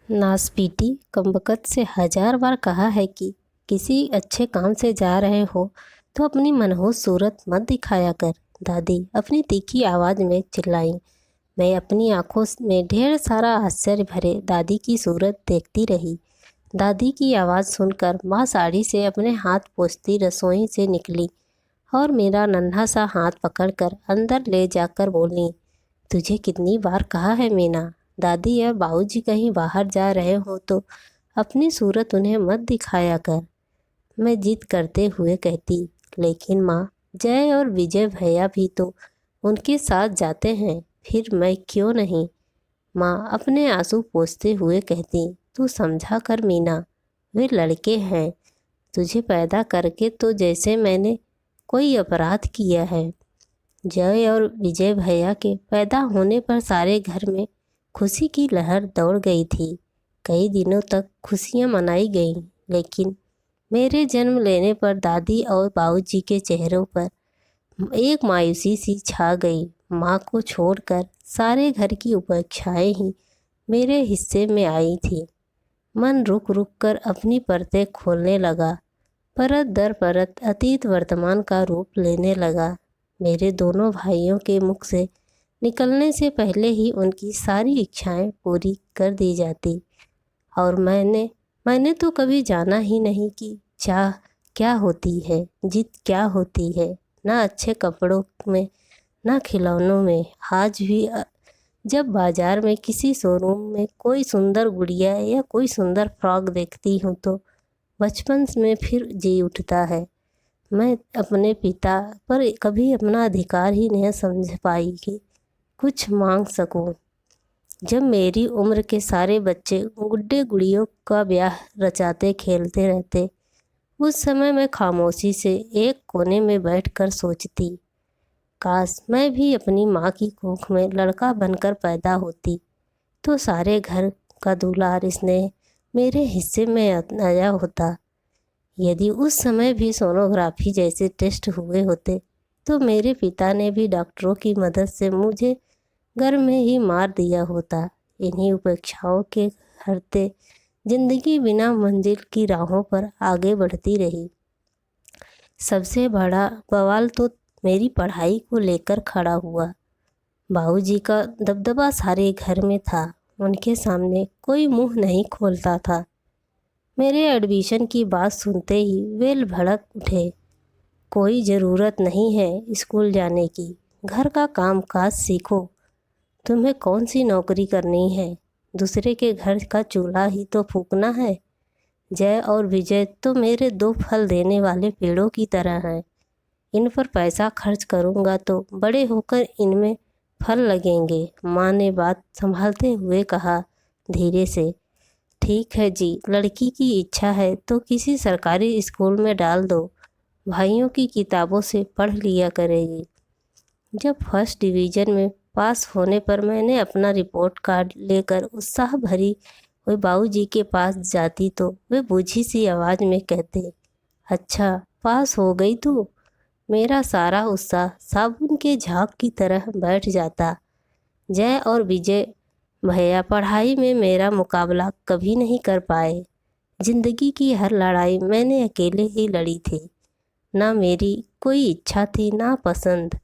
नासपीटी कमबख्त से 1000 बार कहा है कि किसी अच्छे काम से जा रहे हो तो अपनी मनहूस सूरत मत दिखाया कर। दादी अपनी तीखी आवाज़ में चिल्लाई। मैं अपनी आंखों में ढेर सारा आश्चर्य भरे दादी की सूरत देखती रही। दादी की आवाज़ सुनकर माँ साड़ी से अपने हाथ पोंछती रसोई से निकली और मेरा नन्हा सा हाथ पकड़कर अंदर ले जाकर बोली, तुझे कितनी बार कहा है मीना, दादी या बाबूजी कहीं बाहर जा रहे हो तो अपनी सूरत उन्हें मत दिखाया कर। मैं जिद करते हुए कहती, लेकिन माँ, जय और विजय भैया भी तो उनके साथ जाते हैं, फिर मैं क्यों नहीं। माँ अपने आंसू पोंछते हुए कहती, तू समझा कर मीना, वे लड़के हैं, तुझे पैदा करके तो जैसे मैंने कोई अपराध किया है। जय और विजय भैया के पैदा होने पर सारे घर में खुशी की लहर दौड़ गई थी। कई दिनों तक खुशियां मनाई गईं, लेकिन मेरे जन्म लेने पर दादी और बाबूजी के चेहरों पर एक मायूसी सी छा गई। माँ को छोड़कर सारे घर की उपेक्षाएं ही मेरे हिस्से में आई थी। मन रुक रुक कर अपनी परतें खोलने लगा, परत दर परत अतीत वर्तमान का रूप लेने लगा। मेरे दोनों भाइयों के मुख से निकलने से पहले ही उनकी सारी इच्छाएं पूरी कर दी जाती और मैंने तो कभी जाना ही नहीं कि चाह क्या होती है, जिद क्या होती है। ना अच्छे कपड़ों में, ना खिलौनों में। आज भी जब बाजार में किसी शोरूम में कोई सुंदर गुड़िया या कोई सुंदर फ्रॉक देखती हूँ तो बचपन में फिर जी उठता है। मैं अपने पिता पर कभी अपना अधिकार ही नहीं समझ पाई कि कुछ मांग सकूं। जब मेरी उम्र के सारे बच्चे गुड्डे गुड़ियों का ब्याह रचाते खेलते रहते, उस समय मैं खामोशी से एक कोने में बैठकर सोचती, काश मैं भी अपनी माँ की कोख में लड़का बनकर पैदा होती तो सारे घर का दुलार स्नेह मेरे हिस्से में आया होता। यदि उस समय भी सोनोग्राफी जैसे टेस्ट हुए होते तो मेरे पिता ने भी डॉक्टरों की मदद से मुझे घर में ही मार दिया होता। इन्हीं उपेक्षाओं के हरते जिंदगी बिना मंजिल की राहों पर आगे बढ़ती रही। सबसे बड़ा बवाल तो मेरी पढ़ाई को लेकर खड़ा हुआ। बाबूजी का दबदबा सारे घर में था, उनके सामने कोई मुंह नहीं खोलता था। मेरे एडमिशन की बात सुनते ही वे भड़क उठे, कोई ज़रूरत नहीं है स्कूल जाने की, घर का काम काज सीखो, तुम्हें कौन सी नौकरी करनी है, दूसरे के घर का चूल्हा ही तो फूकना है। जय और विजय तो मेरे दो फल देने वाले पेड़ों की तरह हैं, इन पर पैसा खर्च करूँगा तो बड़े होकर इनमें फल लगेंगे। माँ ने बात संभालते हुए कहा धीरे से, ठीक है जी, लड़की की इच्छा है तो किसी सरकारी स्कूल में डाल दो, भाइयों की किताबों से पढ़ लिया करेगी। जब फर्स्ट डिवीज़न में पास होने पर मैंने अपना रिपोर्ट कार्ड लेकर उत्साह भरी हुई बाबूजी के पास जाती तो वे बूझी सी आवाज़ में कहते, अच्छा पास हो गई तू। मेरा सारा उत्साह साबुन के झाग की तरह बैठ जाता। जय और विजय भैया पढ़ाई में मेरा मुकाबला कभी नहीं कर पाए। जिंदगी की हर लड़ाई मैंने अकेले ही लड़ी थी। ना मेरी कोई इच्छा थी ना पसंद।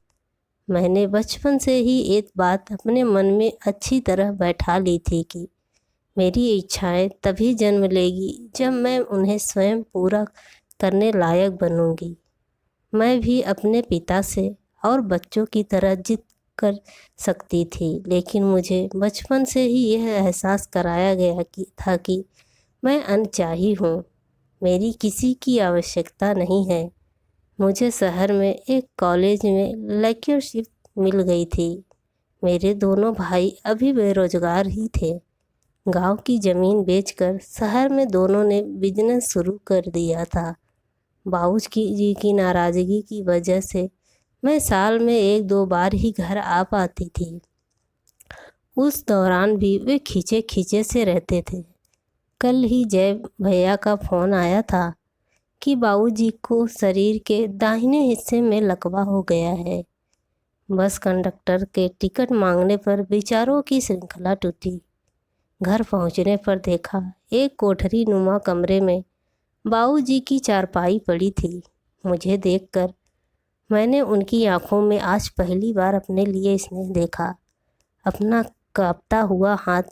मैंने बचपन से ही एक बात अपने मन में अच्छी तरह बैठा ली थी कि मेरी इच्छाएं तभी जन्म लेगी जब मैं उन्हें स्वयं पूरा करने लायक बनूंगी। मैं भी अपने पिता से और बच्चों की तरह जिद कर सकती थी, लेकिन मुझे बचपन से ही यह एहसास कराया गया कि मैं अनचाही हूँ, मेरी किसी की आवश्यकता नहीं है। मुझे शहर में एक कॉलेज में लेक्चरशिप मिल गई थी। मेरे दोनों भाई अभी बेरोजगार ही थे। गांव की ज़मीन बेचकर शहर में दोनों ने बिजनेस शुरू कर दिया था। बाबूजी जी की नाराज़गी की वजह से मैं साल में 1-2 बार ही घर आ पाती थी। उस दौरान भी वे खींचे खींचे से रहते थे। कल ही जय भैया का फ़ोन आया था कि बाबूजी को शरीर के दाहिने हिस्से में लकवा हो गया है। बस कंडक्टर के टिकट मांगने पर विचारों की श्रृंखला टूटी। घर पहुंचने पर देखा एक कोठरी नुमा कमरे में बाबूजी की चारपाई पड़ी थी। मुझे देखकर मैंने उनकी आंखों में आज पहली बार अपने लिए स्नेह देखा। अपना कांपता हुआ हाथ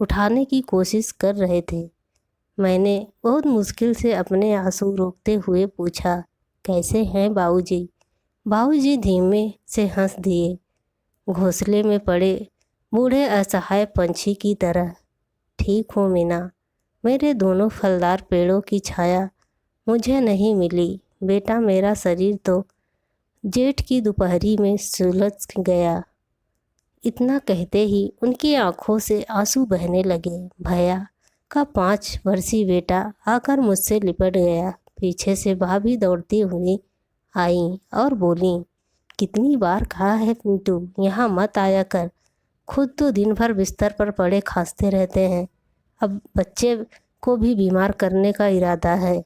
उठाने की कोशिश कर रहे थे। मैंने बहुत मुश्किल से अपने आंसू रोकते हुए पूछा, कैसे हैं बाबूजी? बाबूजी धीमे से हंस दिए, घोंसले में पड़े बूढ़े असहाय पंछी की तरह। ठीक हूँ मीना, मेरे दोनों फलदार पेड़ों की छाया मुझे नहीं मिली बेटा। मेरा शरीर तो जेठ की दोपहरी में सुलझ गया। इतना कहते ही उनकी आंखों से आंसू बहने लगे। भैया का 5 वर्षीय बेटा आकर मुझसे लिपट गया। पीछे से भाभी दौड़ती हुई आई और बोली, कितनी बार कहा है पिंटू, यहाँ मत आया कर। खुद तो दिन भर बिस्तर पर पड़े खांसते रहते हैं, अब बच्चे को भी बीमार करने का इरादा है।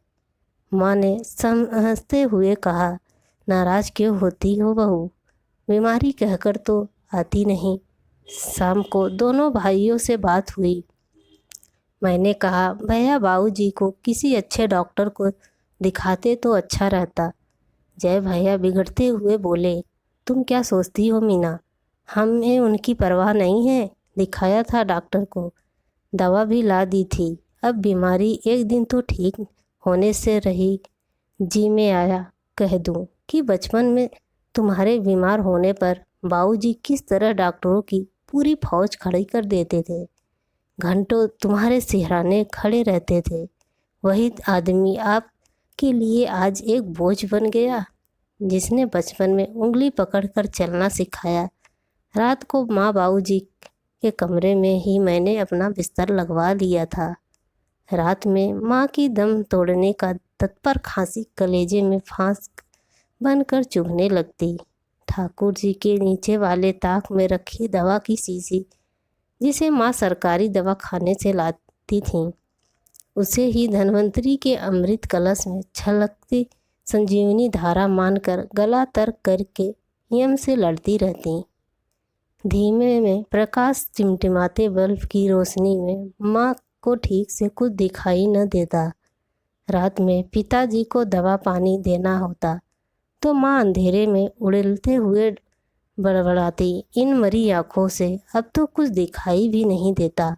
माँ ने समझते हुए कहा, नाराज़ क्यों होती हो बहू, बीमारी कहकर तो आती नहीं। शाम को दोनों भाइयों से बात हुई। मैंने कहा, भैया बाबूजी को किसी अच्छे डॉक्टर को दिखाते तो अच्छा रहता। जय भैया बिगड़ते हुए बोले, तुम क्या सोचती हो मीना, हमें उनकी परवाह नहीं है। दिखाया था डॉक्टर को, दवा भी ला दी थी। अब बीमारी एक दिन तो ठीक होने से रही। जी में आया कह दूं कि बचपन में तुम्हारे बीमार होने पर बाबूजी किस तरह डॉक्टरों की पूरी फौज खड़ी कर देते थे। घंटों तुम्हारे सिहराने खड़े रहते थे। वही आदमी आपके लिए आज एक बोझ बन गया, जिसने बचपन में उंगली पकड़कर चलना सिखाया। रात को माँ बाबूजी के कमरे में ही मैंने अपना बिस्तर लगवा लिया था। रात में माँ की दम तोड़ने का तत्पर खांसी कलेजे में फांस बनकर चुभने लगती। ठाकुर जी के नीचे वाले ताक में रखी दवा की शीशी, जिसे माँ सरकारी दवा खाने से लाती थीं, उसे ही धन्वंतरी के अमृत कलश में छलकती संजीवनी धारा मानकर गला तर्क करके यम से लड़ती रहती। धीमे में प्रकाश टिमटिमाते बल्ब की रोशनी में माँ को ठीक से कुछ दिखाई न देता। रात में पिताजी को दवा पानी देना होता तो माँ अंधेरे में उड़लते हुए बड़बड़ाती, इन मरी आँखों से अब तो कुछ दिखाई भी नहीं देता।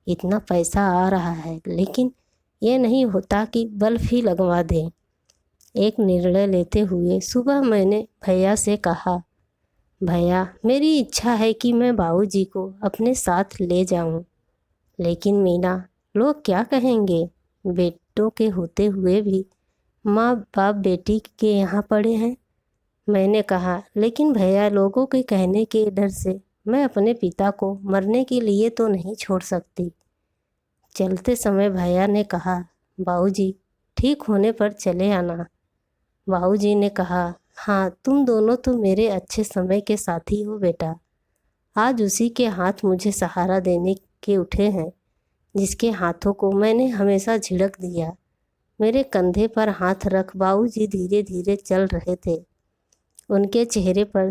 इतना पैसा आ रहा है, लेकिन ये नहीं होता कि बल्ब ही लगवा दें। एक निर्णय लेते हुए सुबह मैंने भैया से कहा, भैया मेरी इच्छा है कि मैं बाबूजी को अपने साथ ले जाऊं, लेकिन मीना, लोग क्या कहेंगे? बेटों के होते हुए भी माँ बाप बेटी के यहाँ पड़े हैं। मैंने कहा, लेकिन भैया लोगों के कहने के डर से मैं अपने पिता को मरने के लिए तो नहीं छोड़ सकती। चलते समय भैया ने कहा, बाबूजी ठीक होने पर चले आना। बाबूजी ने कहा, हाँ तुम दोनों तो मेरे अच्छे समय के साथी हो बेटा। आज उसी के हाथ मुझे सहारा देने के उठे हैं, जिसके हाथों को मैंने हमेशा झिड़क दिया। मेरे कंधे पर हाथ रख बाबूजी धीरे धीरे चल रहे थे। उनके चेहरे पर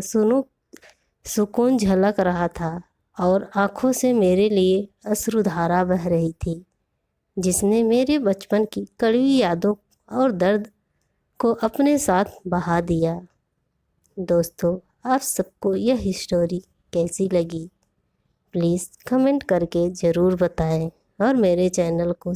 सुकून झलक रहा था और आंखों से मेरे लिए अश्रुधारा बह रही थी, जिसने मेरे बचपन की कड़वी यादों और दर्द को अपने साथ बहा दिया। दोस्तों, आप सबको यह स्टोरी कैसी लगी? प्लीज़ कमेंट करके ज़रूर बताएं और मेरे चैनल को